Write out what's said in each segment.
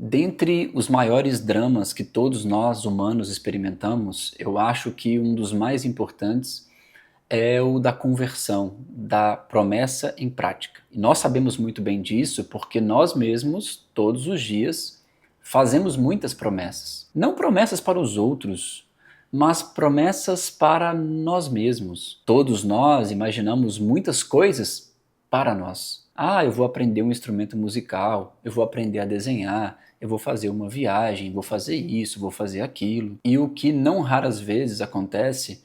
Dentre os maiores dramas que todos nós humanos experimentamos, eu acho que um dos mais importantes é o da conversão, da promessa em prática. E nós sabemos muito bem disso porque nós mesmos, todos os dias, fazemos muitas promessas. Não promessas para os outros, mas promessas para nós mesmos. Todos nós imaginamos muitas coisas para nós. Ah, eu vou aprender um instrumento musical, eu vou aprender a desenhar, eu vou fazer uma viagem, vou fazer isso, vou fazer aquilo. E o que não raras vezes acontece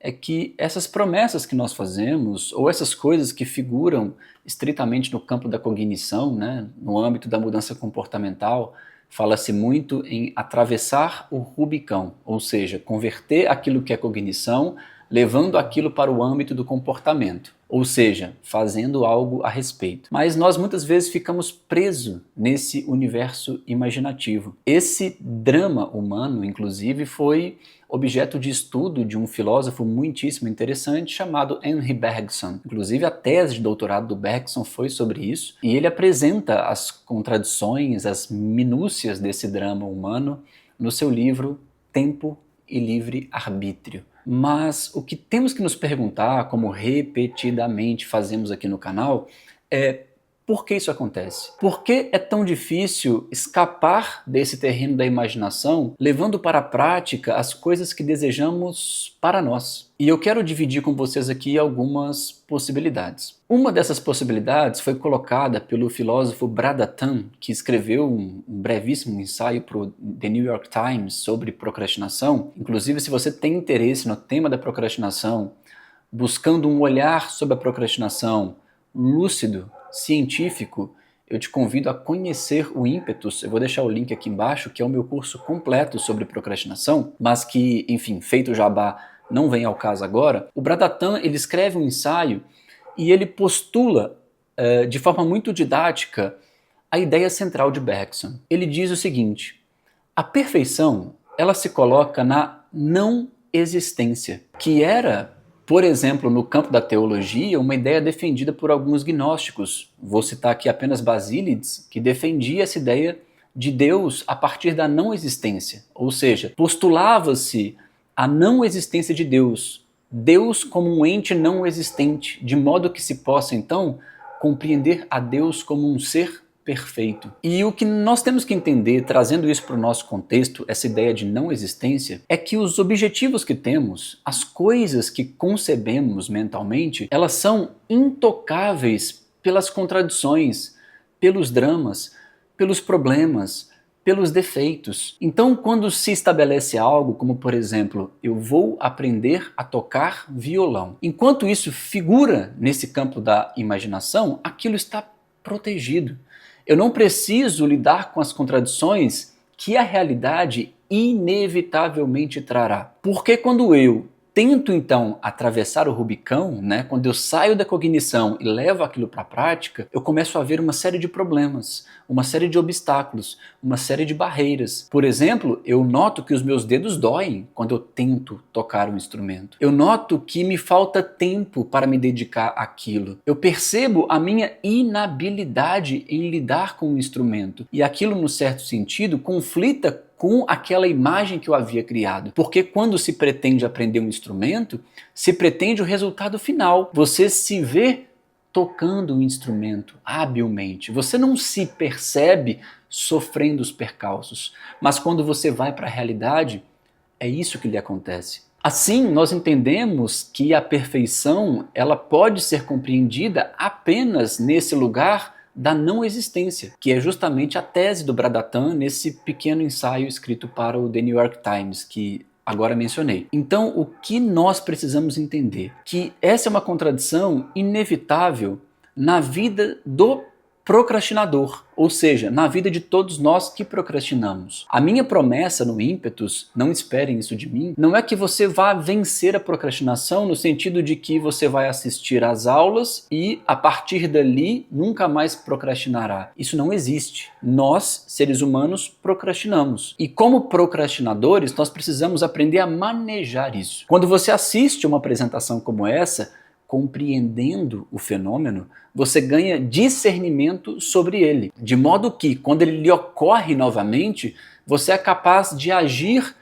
é que essas promessas que nós fazemos, ou essas coisas que figuram estritamente no campo da cognição, né, no âmbito da mudança comportamental, fala-se muito em atravessar o Rubicão, ou seja, converter aquilo que é cognição, levando aquilo para o âmbito do comportamento, ou seja, fazendo algo a respeito. Mas nós muitas vezes ficamos presos nesse universo imaginativo. Esse drama humano, inclusive, foi objeto de estudo de um filósofo muitíssimo interessante chamado Henri Bergson. Inclusive a tese de doutorado do Bergson foi sobre isso, e ele apresenta as contradições, as minúcias desse drama humano no seu livro Tempo e Livre Arbítrio. Mas o que temos que nos perguntar, como repetidamente fazemos aqui no canal, é: por que isso acontece? Por que é tão difícil escapar desse terreno da imaginação, levando para a prática as coisas que desejamos para nós? E eu quero dividir com vocês aqui algumas possibilidades. Uma dessas possibilidades foi colocada pelo filósofo Bradatan, que escreveu um brevíssimo ensaio para o The New York Times sobre procrastinação. Inclusive, se você tem interesse no tema da procrastinação, buscando um olhar sobre a procrastinação lúcido, científico, eu te convido a conhecer o Ímpetus. Eu vou deixar o link aqui embaixo, que é o meu curso completo sobre procrastinação, mas que, enfim, feito o jabá, não vem ao caso agora. O Bradatan, ele escreve um ensaio e ele postula, de forma muito didática, a ideia central de Bergson. Ele diz o seguinte: a perfeição, ela se coloca na não existência, que era, por exemplo, no campo da teologia, uma ideia defendida por alguns gnósticos. Vou citar aqui apenas Basílides, que defendia essa ideia de Deus a partir da não existência. Ou seja, postulava-se a não existência de Deus, Deus como um ente não existente, de modo que se possa, então, compreender a Deus como um ser perfeito. E o que nós temos que entender, trazendo isso para o nosso contexto, essa ideia de não existência, é que os objetivos que temos, as coisas que concebemos mentalmente, elas são intocáveis pelas contradições, pelos dramas, pelos problemas, pelos defeitos. Então, quando se estabelece algo como, por exemplo, eu vou aprender a tocar violão, enquanto isso figura nesse campo da imaginação, aquilo está protegido. Eu não preciso lidar com as contradições que a realidade inevitavelmente trará. Porque quando eu tento então atravessar o Rubicão, quando eu saio da cognição e levo aquilo para a prática, eu começo a ver uma série de problemas, uma série de obstáculos, uma série de barreiras. Por exemplo, eu noto que os meus dedos doem quando eu tento tocar um instrumento. Eu noto que me falta tempo para me dedicar àquilo. Eu percebo a minha inabilidade em lidar com o instrumento. E aquilo, no certo sentido, conflita com aquela imagem que eu havia criado. Porque quando se pretende aprender um instrumento, se pretende o resultado final. Você se vê tocando um instrumento habilmente. Você não se percebe sofrendo os percalços. Mas quando você vai para a realidade, é isso que lhe acontece. Assim, nós entendemos que a perfeição, ela pode ser compreendida apenas nesse lugar da não existência, que é justamente a tese do Bradatan nesse pequeno ensaio escrito para o The New York Times, que agora mencionei. Então, o que nós precisamos entender? Que essa é uma contradição inevitável na vida do procrastinador, ou seja, na vida de todos nós que procrastinamos. A minha promessa no Ímpetus, não esperem isso de mim, não é que você vá vencer a procrastinação no sentido de que você vai assistir às aulas e a partir dali nunca mais procrastinará. Isso não existe. Nós, seres humanos, procrastinamos. E como procrastinadores, nós precisamos aprender a manejar isso. Quando você assiste uma apresentação como essa, compreendendo o fenômeno, você ganha discernimento sobre ele. De modo que, quando ele lhe ocorre novamente, você é capaz de agir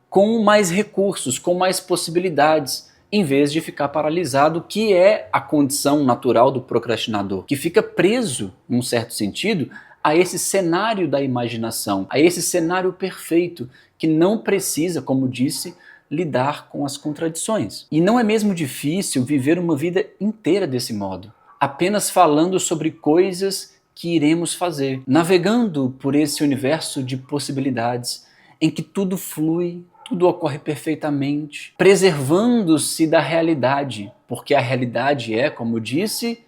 com mais recursos, com mais possibilidades, em vez de ficar paralisado, que é a condição natural do procrastinador, que fica preso, num certo sentido, a esse cenário da imaginação, a esse cenário perfeito, que não precisa, como disse, lidar com as contradições. E não é mesmo difícil viver uma vida inteira desse modo, apenas falando sobre coisas que iremos fazer, navegando por esse universo de possibilidades em que tudo flui, tudo ocorre perfeitamente, preservando-se da realidade, porque a realidade é, como disse,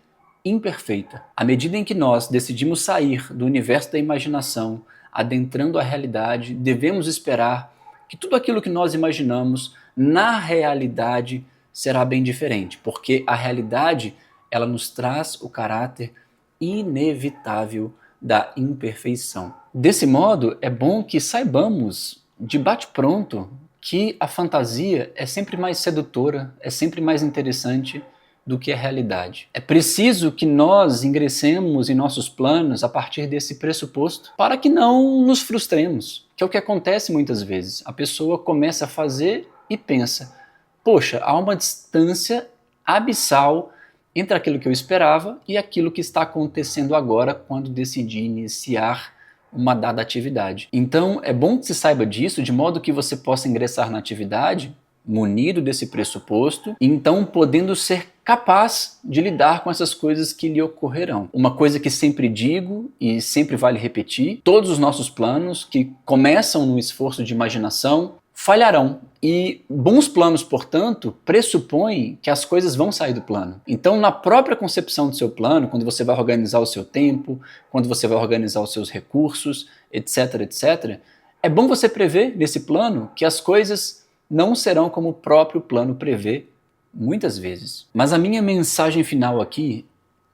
imperfeita. À medida em que nós decidimos sair do universo da imaginação, adentrando a realidade, devemos esperar que tudo aquilo que nós imaginamos na realidade será bem diferente, porque a realidade ela nos traz o caráter inevitável da imperfeição. Desse modo, é bom que saibamos de bate-pronto que a fantasia é sempre mais sedutora, é sempre mais interessante do que a realidade. É preciso que nós ingressemos em nossos planos a partir desse pressuposto para que não nos frustremos, que é o que acontece muitas vezes. A pessoa começa a fazer e pensa, poxa, há uma distância abissal entre aquilo que eu esperava e aquilo que está acontecendo agora quando decidi iniciar uma dada atividade. Então é bom que se saiba disso, de modo que você possa ingressar na atividade munido desse pressuposto, e então podendo ser capaz de lidar com essas coisas que lhe ocorrerão. Uma coisa que sempre digo e sempre vale repetir, todos os nossos planos que começam no esforço de imaginação falharão. E bons planos, portanto, pressupõem que as coisas vão sair do plano. Então, na própria concepção do seu plano, quando você vai organizar o seu tempo, quando você vai organizar os seus recursos, etc, etc, é bom você prever nesse plano que as coisas não serão como o próprio plano prevê, muitas vezes. Mas a minha mensagem final aqui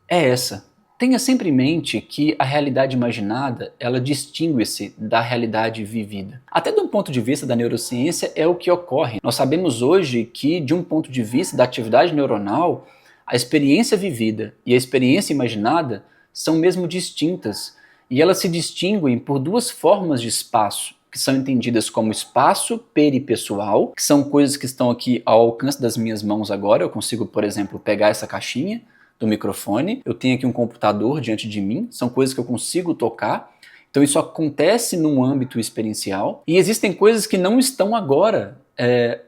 é essa. Tenha sempre em mente que a realidade imaginada, ela distingue-se da realidade vivida. Até de um ponto de vista da neurociência é o que ocorre. Nós sabemos hoje que, de um ponto de vista da atividade neuronal, a experiência vivida e a experiência imaginada são mesmo distintas. E elas se distinguem por duas formas de espaço, que são entendidas como espaço peripessoal, que são coisas que estão aqui ao alcance das minhas mãos agora. Eu consigo, por exemplo, pegar essa caixinha do microfone, eu tenho aqui um computador diante de mim, são coisas que eu consigo tocar, então isso acontece num âmbito experiencial, e existem coisas que não estão agora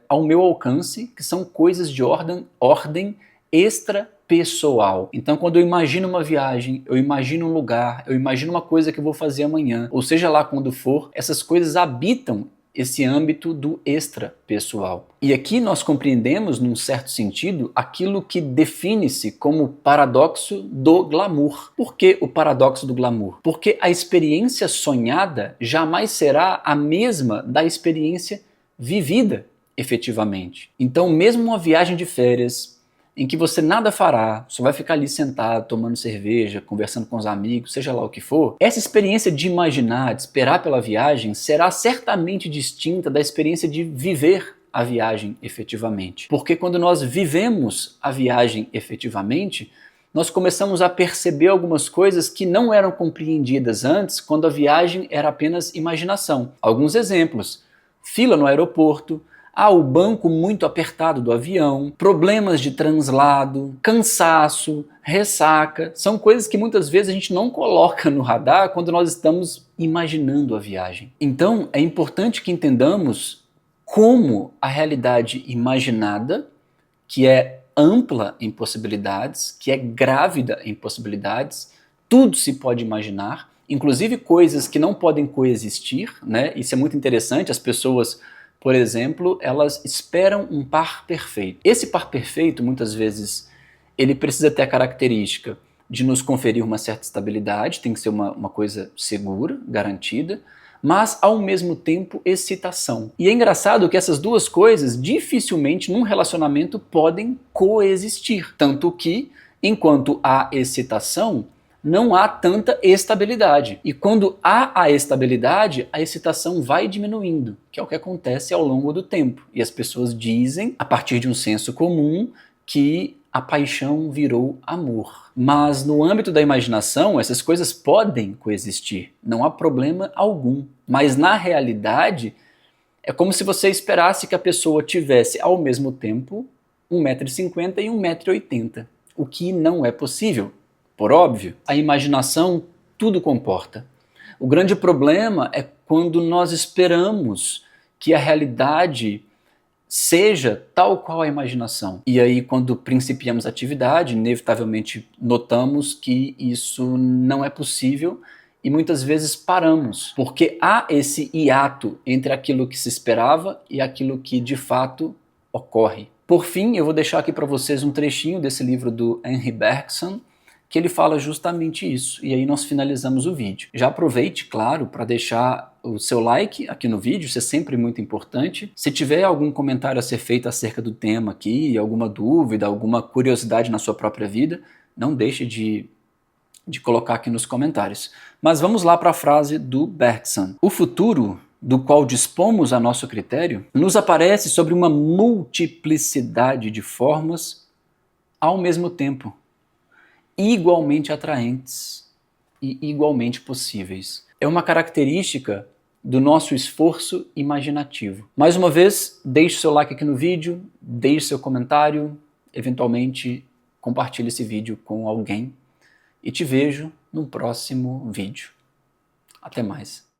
ao meu alcance, que são coisas de ordem extrapessoal. Então quando eu imagino uma viagem, eu imagino um lugar, eu imagino uma coisa que eu vou fazer amanhã, ou seja lá quando for, essas coisas habitam esse âmbito do extrapessoal. E aqui nós compreendemos, num certo sentido, aquilo que define-se como paradoxo do glamour. Por que o paradoxo do glamour? Porque a experiência sonhada jamais será a mesma da experiência vivida, efetivamente. Então, mesmo uma viagem de férias, em que você nada fará, só vai ficar ali sentado, tomando cerveja, conversando com os amigos, seja lá o que for, essa experiência de imaginar, de esperar pela viagem, será certamente distinta da experiência de viver a viagem efetivamente. Porque quando nós vivemos a viagem efetivamente, nós começamos a perceber algumas coisas que não eram compreendidas antes, quando a viagem era apenas imaginação. Alguns exemplos: fila no aeroporto, o banco muito apertado do avião, problemas de translado, cansaço, ressaca, são coisas que muitas vezes a gente não coloca no radar quando nós estamos imaginando a viagem. Então é importante que entendamos como a realidade imaginada, que é ampla em possibilidades, que é grávida em possibilidades, tudo se pode imaginar, inclusive coisas que não podem coexistir, né? Isso é muito interessante, as pessoas, por exemplo, elas esperam um par perfeito. Esse par perfeito, muitas vezes, ele precisa ter a característica de nos conferir uma certa estabilidade, tem que ser uma coisa segura, garantida, mas, ao mesmo tempo, excitação. E é engraçado que essas duas coisas, dificilmente, num relacionamento, podem coexistir. Tanto que, enquanto há excitação, não há tanta estabilidade. E quando há a estabilidade, a excitação vai diminuindo, que é o que acontece ao longo do tempo. E as pessoas dizem, a partir de um senso comum, que a paixão virou amor. Mas no âmbito da imaginação, essas coisas podem coexistir, não há problema algum. Mas na realidade, é como se você esperasse que a pessoa tivesse ao mesmo tempo 1,50 m e 1,80 m, o que não é possível. Por óbvio, a imaginação tudo comporta. O grande problema é quando nós esperamos que a realidade seja tal qual a imaginação. E aí, quando principiamos a atividade, inevitavelmente notamos que isso não é possível e muitas vezes paramos, porque há esse hiato entre aquilo que se esperava e aquilo que de fato ocorre. Por fim, eu vou deixar aqui para vocês um trechinho desse livro do Henri Bergson, que ele fala justamente isso, e aí nós finalizamos o vídeo. Já aproveite, claro, para deixar o seu like aqui no vídeo, isso é sempre muito importante. Se tiver algum comentário a ser feito acerca do tema aqui, alguma dúvida, alguma curiosidade na sua própria vida, não deixe de colocar aqui nos comentários. Mas vamos lá para a frase do Bergson. O futuro, do qual dispomos a nosso critério, nos aparece sobre uma multiplicidade de formas ao mesmo tempo, igualmente atraentes e igualmente possíveis. É uma característica do nosso esforço imaginativo. Mais uma vez, deixe seu like aqui no vídeo, deixe seu comentário, eventualmente compartilhe esse vídeo com alguém e te vejo no próximo vídeo. Até mais.